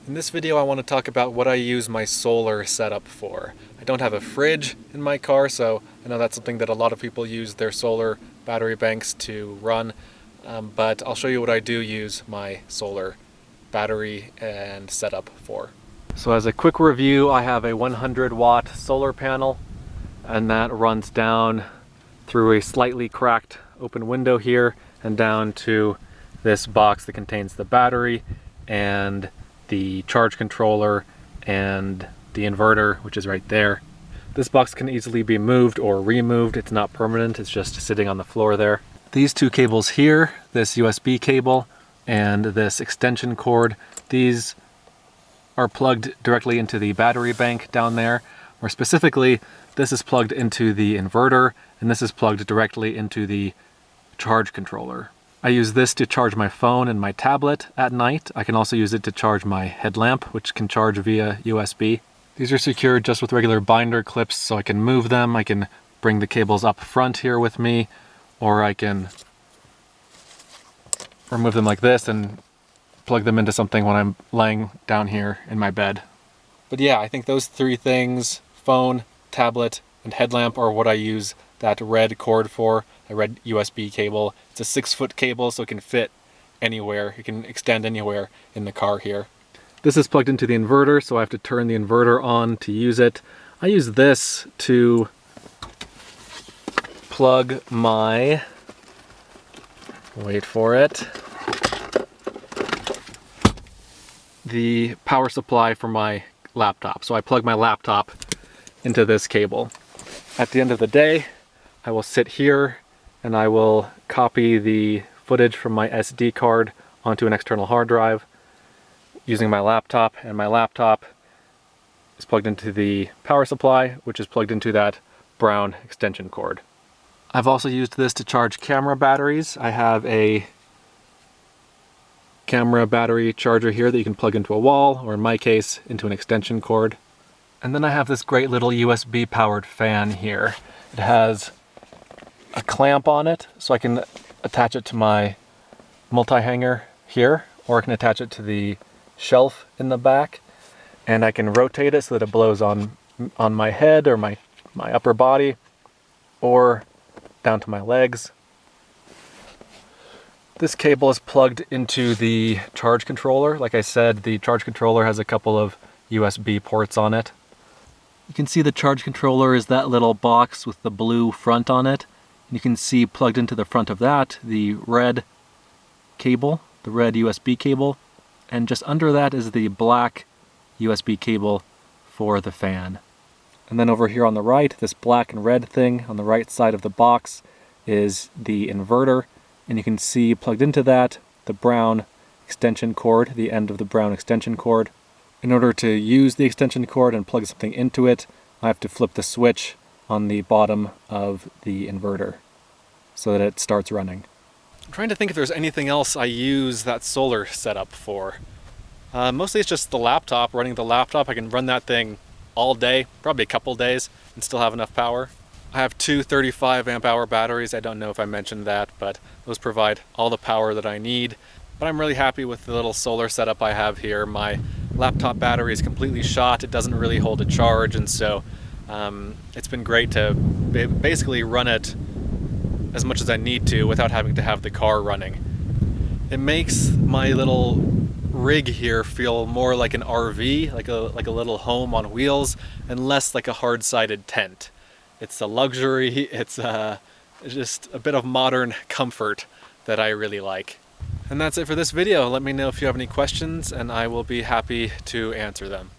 In this video I want to talk about what I use my solar setup for. I don't have a fridge in my car, so I know that's something that a lot of people use their solar battery banks to run, but I'll show you what I do use my solar battery and setup for. So as a quick review, I have a 100-watt solar panel, and that runs down through a slightly cracked open window here and down to this box that contains the battery and the charge controller and the inverter, which is right there. This box can easily be moved or removed. It's not permanent, it's just sitting on the floor there. These two cables here, this USB cable and this extension cord, these are plugged directly into the battery bank down there. More specifically, this is plugged into the inverter and this is plugged directly into the charge controller. I use this to charge my phone and my tablet at night. I can also use it to charge my headlamp, which can charge via USB. These are secured just with regular binder clips, so I can move them. I can bring the cables up front here with me, or I can remove them like this and plug them into something when I'm laying down here in my bed. But yeah, I think those three things, phone, tablet, and headlamp, are what I use that red cord for, a red USB cable. It's a 6-foot cable, so it can fit anywhere. It can extend anywhere in the car here. This is plugged into the inverter, so I have to turn the inverter on to use it. I use this to plug my, wait for it, the power supply for my laptop. So I plug my laptop into this cable. At the end of the day, I will sit here and I will copy the footage from my SD card onto an external hard drive using my laptop, and my laptop is plugged into the power supply, which is plugged into that brown extension cord. I've also used this to charge camera batteries. I have a camera battery charger here that you can plug into a wall, or in my case, into an extension cord. And then I have this great little USB powered fan here. It has a clamp on it, so I can attach it to my multi-hanger here, or I can attach it to the shelf in the back, and I can rotate it so that it blows on my head or my upper body, or down to my legs. This cable is plugged into the charge controller. Like I said, the charge controller has a couple of USB ports on it. You can see the charge controller is that little box with the blue front on it. You can see plugged into the front of that the red cable, the red USB cable, and just under that is the black USB cable for the fan. And then over here on the right, this black and red thing on the right side of the box is the inverter, and you can see plugged into that the brown extension cord, the end of the brown extension cord. In order to use the extension cord and plug something into it, I have to flip the switch on the bottom of the inverter so that it starts running. I'm trying to think if there's anything else I use that solar setup for. Mostly it's just the laptop, running the laptop. I can run that thing all day, probably a couple days, and still have enough power. I have two 35 amp hour batteries. I don't know if I mentioned that, but those provide all the power that I need. But I'm really happy with the little solar setup I have here. My laptop battery is completely shot. It doesn't really hold a charge, and so it's been great to basically run it as much as I need to without having to have the car running. It makes my little rig here feel more like an RV, like a little home on wheels, and less like a hard-sided tent. It's a luxury, it's just a bit of modern comfort that I really like. And that's it for this video. Let me know if you have any questions and I will be happy to answer them.